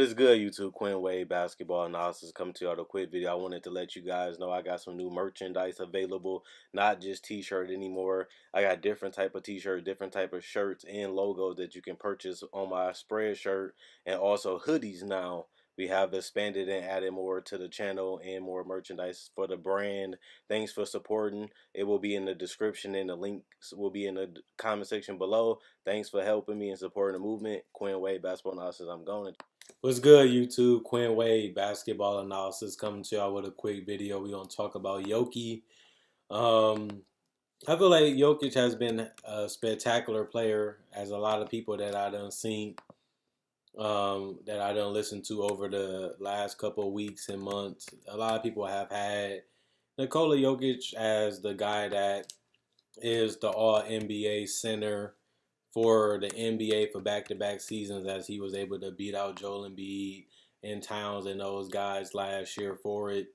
is good, YouTube? Quinn Wade Basketball Analysis coming to you with a quick video. I wanted to let you guys know I got some new merchandise available, not just t-shirt anymore. I got different type of t-shirt, different type of shirts and logos that you can purchase on my spread shirt, and also hoodies now. We have expanded and added more to the channel and more merchandise for the brand. Thanks for supporting. It will be in the description and the links will be in the comment section below. Thanks for helping me and supporting the movement. Quinn Wade Basketball Analysis. I'm going. What's good, YouTube? Quinn Wade Basketball Analysis coming to y'all with a quick video. We're going to talk about Jokic. I feel like Jokic has been a spectacular player, as a lot of people that I done seen, that I done listened to over the last couple of weeks and months. A lot of people have had Nikola Jokic as the guy that is the All NBA center for the NBA for back-to-back seasons, as he was able to beat out Joel Embiid and Towns and those guys last year for it.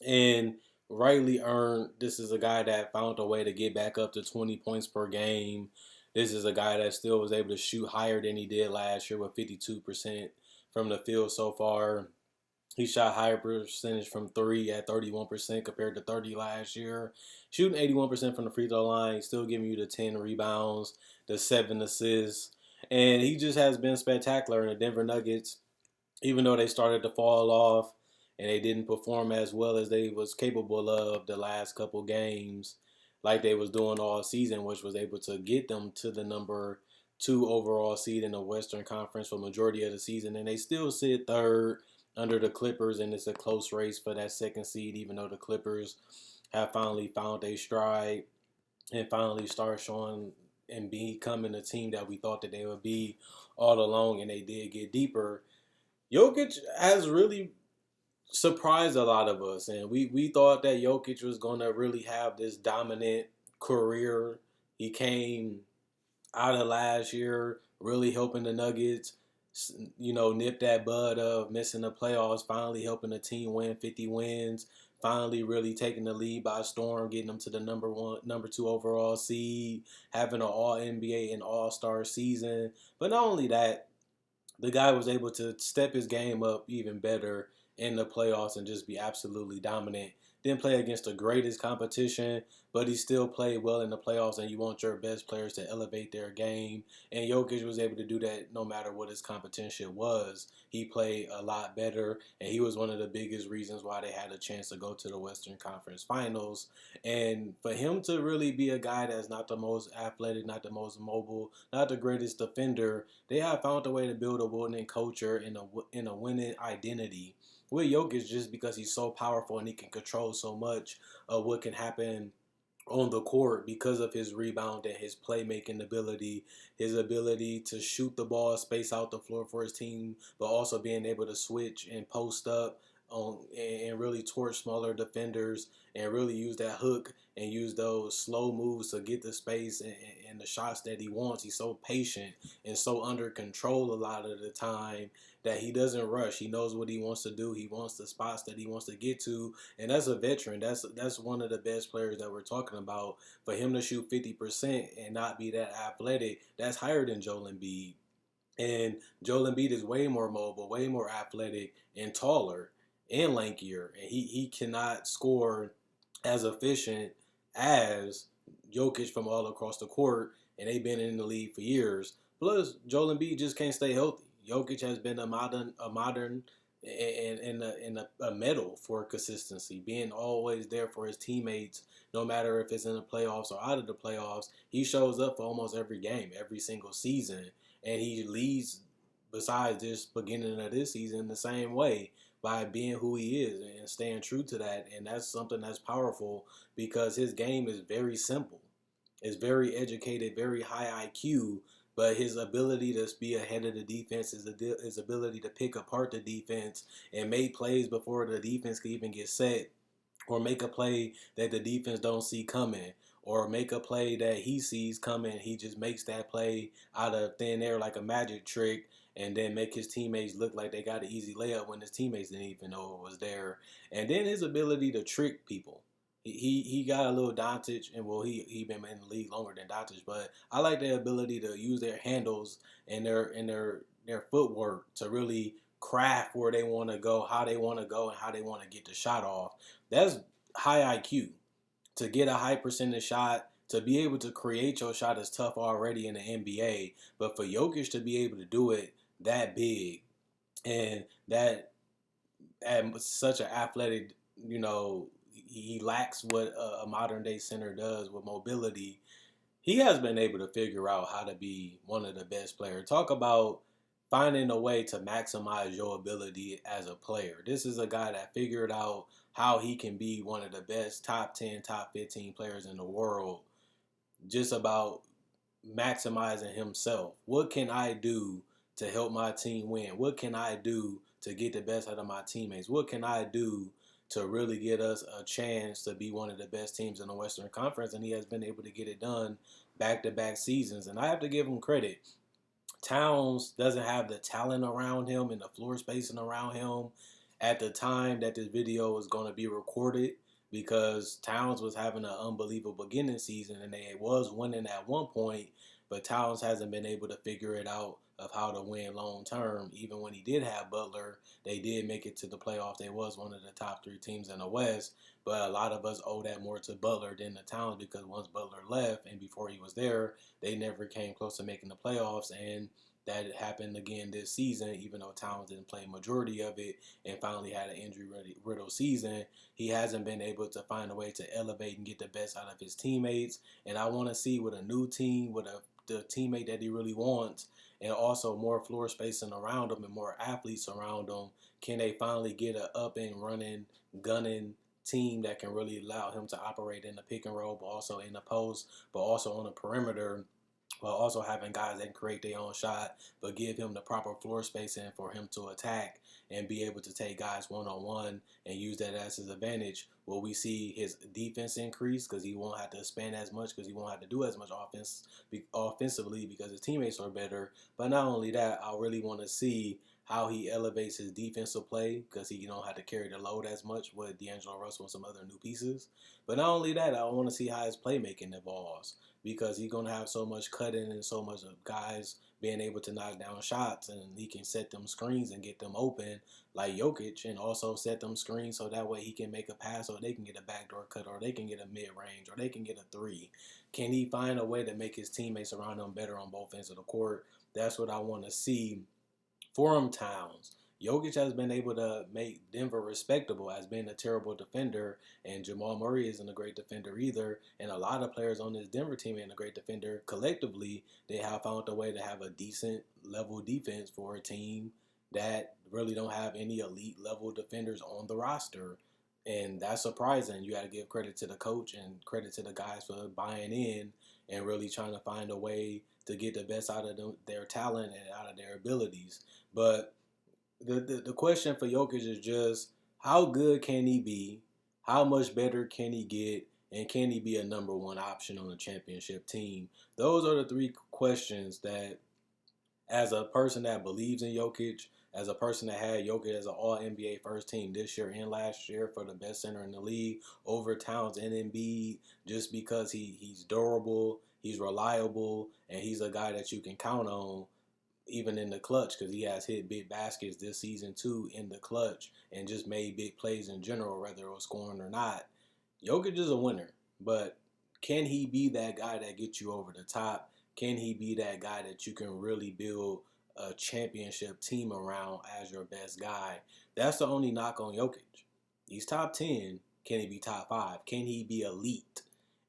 And rightly earned. This is a guy that found a way to get back up to 20 points per game. This is a guy that still was able to shoot higher than he did last year with 52% from the field so far. He shot higher percentage from three at 31% compared to 30 last year. Shooting 81% from the free throw line, still giving you the 10 rebounds, the 7 assists. And he just has been spectacular in the Denver Nuggets, even though they started to fall off and they didn't perform as well as they was capable of the last couple games like they was doing all season, which was able to get them to the number 2 overall seed in the Western Conference for majority of the season. And they still sit third under the Clippers, and it's a close race for that second seed, even though the Clippers have finally found a stride and finally start showing and becoming the team that we thought that they would be all along, and they did get deeper. Jokic has really surprised a lot of us, and we thought that Jokic was going to really have this dominant career. He came out of last year really helping the Nuggets, nip that bud of missing the playoffs, finally helping the team win 50 wins, finally really taking the lead by storm, getting them to the number 2 overall seed, having an All NBA and All Star season. But not only that, the guy was able to step his game up even better in the playoffs and just be absolutely dominant. Didn't play against the greatest competition, but he still played well in the playoffs, and you want your best players to elevate their game. And Jokic was able to do that no matter what his competition was. He played a lot better, and he was one of the biggest reasons why they had a chance to go to the Western Conference Finals. And for him to really be a guy that's not the most athletic, not the most mobile, not the greatest defender, they have found a way to build a winning culture in a winning identity with Jokic, just because he's so powerful and he can control so much of what can happen on the court because of his rebound and his playmaking ability, his ability to shoot the ball, space out the floor for his team, but also being able to switch and post up and really torch smaller defenders and really use that hook and use those slow moves to get the space and the shots that he wants. He's so patient and so under control a lot of the time that he doesn't rush. He knows what he wants to do. He wants the spots that he wants to get to, and that's a veteran. That's one of the best players that we're talking about. For him to shoot 50% and not be that athletic, that's higher than Joel Embiid. And Joel Embiid is way more mobile, way more athletic, and taller and lankier. And he cannot score as efficient as Jokic from all across the court. And they've been in the league for years. Plus, Joel Embiid just can't stay healthy. Jokic has been a modern and a medal for consistency, being always there for his teammates, no matter if it's in the playoffs or out of the playoffs. He shows up for almost every game, every single season, and he leads, besides this beginning of this season, the same way by being who he is and staying true to that. And that's something that's powerful because his game is very simple. It's very educated, very high IQ, but his ability to be ahead of the defense, his ability to pick apart the defense and make plays before the defense can even get set, or make a play that the defense don't see coming, or make a play that he sees coming. He just makes that play out of thin air like a magic trick, and then make his teammates look like they got an easy layup when his teammates didn't even know it was there. And then his ability to trick people. He got a little Doncic, and well, he been in the league longer than Doncic, but I like their ability to use their handles and their footwork to really craft where they want to go, how they want to go, and how they want to get the shot off. That's high IQ. To get a high percentage shot, to be able to create your shot is tough already in the NBA. But for Jokic to be able to do it that big and that at such an athletic, he lacks what a modern day center does with mobility. He has been able to figure out how to be one of the best players. Talk about finding a way to maximize your ability as a player. This is a guy that figured out how he can be one of the best top 10, top 15 players in the world, just about maximizing himself. What can I do to help my team win? What can I do to get the best out of my teammates? What can I do to really get us a chance to be one of the best teams in the Western Conference? And he has been able to get it done back-to-back seasons. And I have to give him credit. Towns doesn't have the talent around him and the floor spacing around him at the time that this video was going to be recorded, because Towns was having an unbelievable beginning season and they was winning at one point, but Towns hasn't been able to figure it out of how to win long term. Even when he did have Butler, they did make it to the playoffs. They was one of the top 3 teams in the West, but a lot of us owe that more to Butler than the Towns, because once Butler left and before he was there, they never came close to making the playoffs. And that happened again this season, even though Towns didn't play majority of it and finally had an injury-riddled season. He hasn't been able to find a way to elevate and get the best out of his teammates. And I want to see with a new team, with the teammate that he really wants, and also more floor spacing around him and more athletes around him, can they finally get a up and running, gunning team that can really allow him to operate in the pick and roll, but also in the post, but also on the perimeter, while also having guys that can create their own shot, but give him the proper floor spacing for him to attack and be able to take guys one-on-one and use that as his advantage. Will we see his defense increase because he won't have to spend as much, because he won't have to do as much offensively because his teammates are better. But not only that, I really want to see how he elevates his defensive play, because he don't have to carry the load as much with D'Angelo Russell and some other new pieces. But not only that, I want to see how his playmaking evolves, because he's going to have so much cutting and so much of guys being able to knock down shots, and he can set them screens and get them open like Jokic, and also set them screens so that way he can make a pass, or they can get a backdoor cut, or they can get a mid-range, or they can get a 3. Can he find a way to make his teammates around him better on both ends of the court? That's what I want to see from Towns. Jokic has been able to make Denver respectable as being a terrible defender, and Jamal Murray isn't a great defender either, and a lot of players on this Denver team ain't a great defender. Collectively, they have found a way to have a decent level defense for a team that really don't have any elite level defenders on the roster. And that's surprising. You got to give credit to the coach and credit to the guys for buying in and really trying to find a way to get the best out of their talent and out of their abilities. But the question for Jokic is just, how good can he be? How much better can he get? And can he be a number 1 option on a championship team? Those are the 3 questions that, as a person that believes in Jokic, as a person that had Jokic as an All-NBA first team this year and last year for the best center in the league over Towns and Embiid, just because he's durable, he's reliable, and he's a guy that you can count on even in the clutch, because he has hit big baskets this season too in the clutch and just made big plays in general, whether it was scoring or not. Jokic is a winner, but can he be that guy that gets you over the top? Can he be that guy that you can really build a championship team around as your best guy? That's the only knock on Jokic. He's top 10. Can he be top 5? Can he be elite?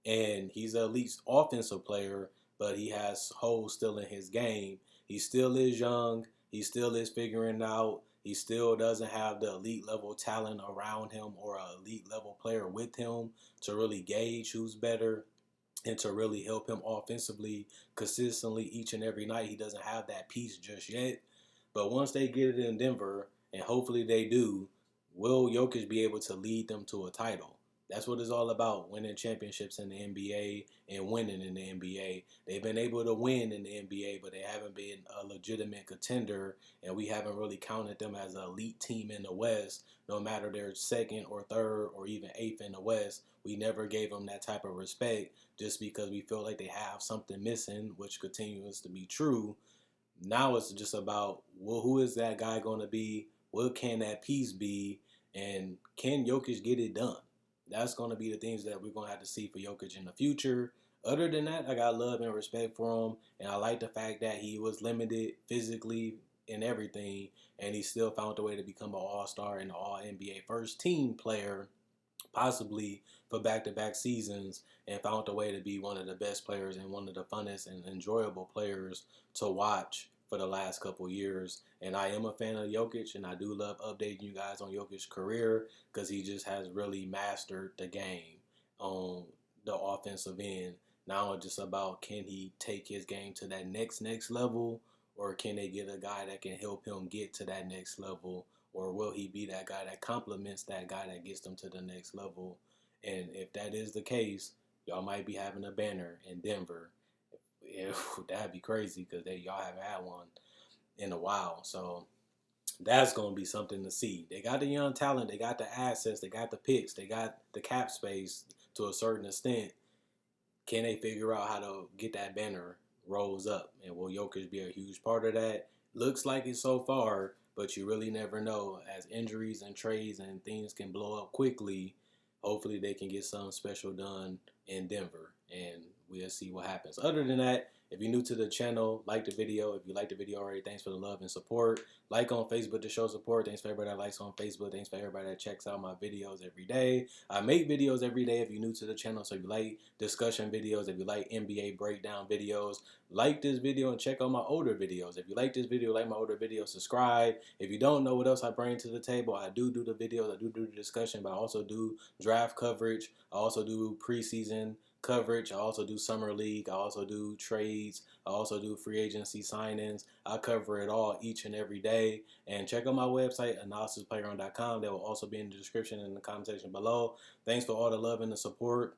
And he's an elite offensive player, but he has holes still in his game. He still is young. He still is figuring out. He still doesn't have the elite level talent around him or an elite level player with him to really gauge who's better and to really help him offensively consistently each and every night. He doesn't have that piece just yet. But once they get it in Denver, and hopefully they do, will Jokic be able to lead them to a title? That's what it's all about, winning championships in the NBA and winning in the NBA. They've been able to win in the NBA, but they haven't been a legitimate contender, and we haven't really counted them as an elite team in the West, no matter they're second or third or even eighth in the West. We never gave them that type of respect just because we feel like they have something missing, which continues to be true. Now it's just about, well, who is that guy going to be? What can that piece be? And can Jokic get it done? That's going to be the things that we're going to have to see for Jokic in the future. Other than that, I got love and respect for him, and I like the fact that he was limited physically and everything, and he still found a way to become an All-Star and an All-NBA first team player, possibly for back-to-back seasons, and found a way to be one of the best players and one of the funnest and enjoyable players to watch for the last couple years. And I am a fan of Jokic, and I do love updating you guys on Jokic's career because he just has really mastered the game on the offensive end. Now it's just about, can he take his game to that next level, or can they get a guy that can help him get to that next level, or will he be that guy that complements that guy that gets them to the next level? And if that is the case, y'all might be having a banner in Denver. That'd be crazy because y'all haven't had one in a while. So that's gonna be something to see. They got the young talent, they got the assets, they got the picks, they got the cap space to a certain extent. Can they figure out how to get that banner rose up? And will Jokic be a huge part of that? Looks like it so far, but you really never know. As injuries and trades and things can blow up quickly, hopefully they can get something special done in Denver, and we'll see what happens. Other than that, if you're new to the channel, like the video. If you like the video already, thanks for the love and support. Like on Facebook to show support. Thanks for everybody that likes on Facebook. Thanks for everybody that checks out my videos every day. I make videos every day if you're new to the channel. So if you like discussion videos, if you like NBA breakdown videos, like this video and check out my older videos. If you like this video, like my older videos, subscribe. If you don't know what else I bring to the table, I do the videos, I do the discussion, but I also do draft coverage. I also do preseason coverage. I also do summer league. I also do trades. I also do free agency signings. I cover it all each and every day. And check out my website, analysisplayground.com. That will also be in the description and in the comment section below. Thanks for all the love and the support.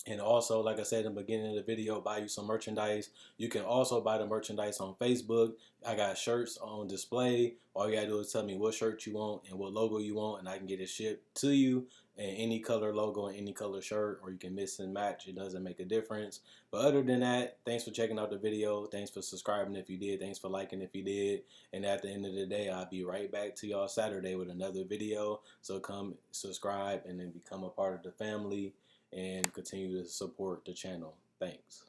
And also, like I said in the beginning of the video, buy you some merchandise. You can also buy the merchandise on Facebook. I got shirts on display. All you gotta do is tell me what shirt you want and what logo you want, and I can get it shipped to you. And any color logo and any color shirt, or you can mix and match. It doesn't make a difference. But other than that, thanks for checking out the video. Thanks for subscribing if you did. Thanks for liking if you did. And at the end of the day, I'll be right back to y'all Saturday with another video. So come subscribe and then become a part of the family and continue to support the channel. Thanks.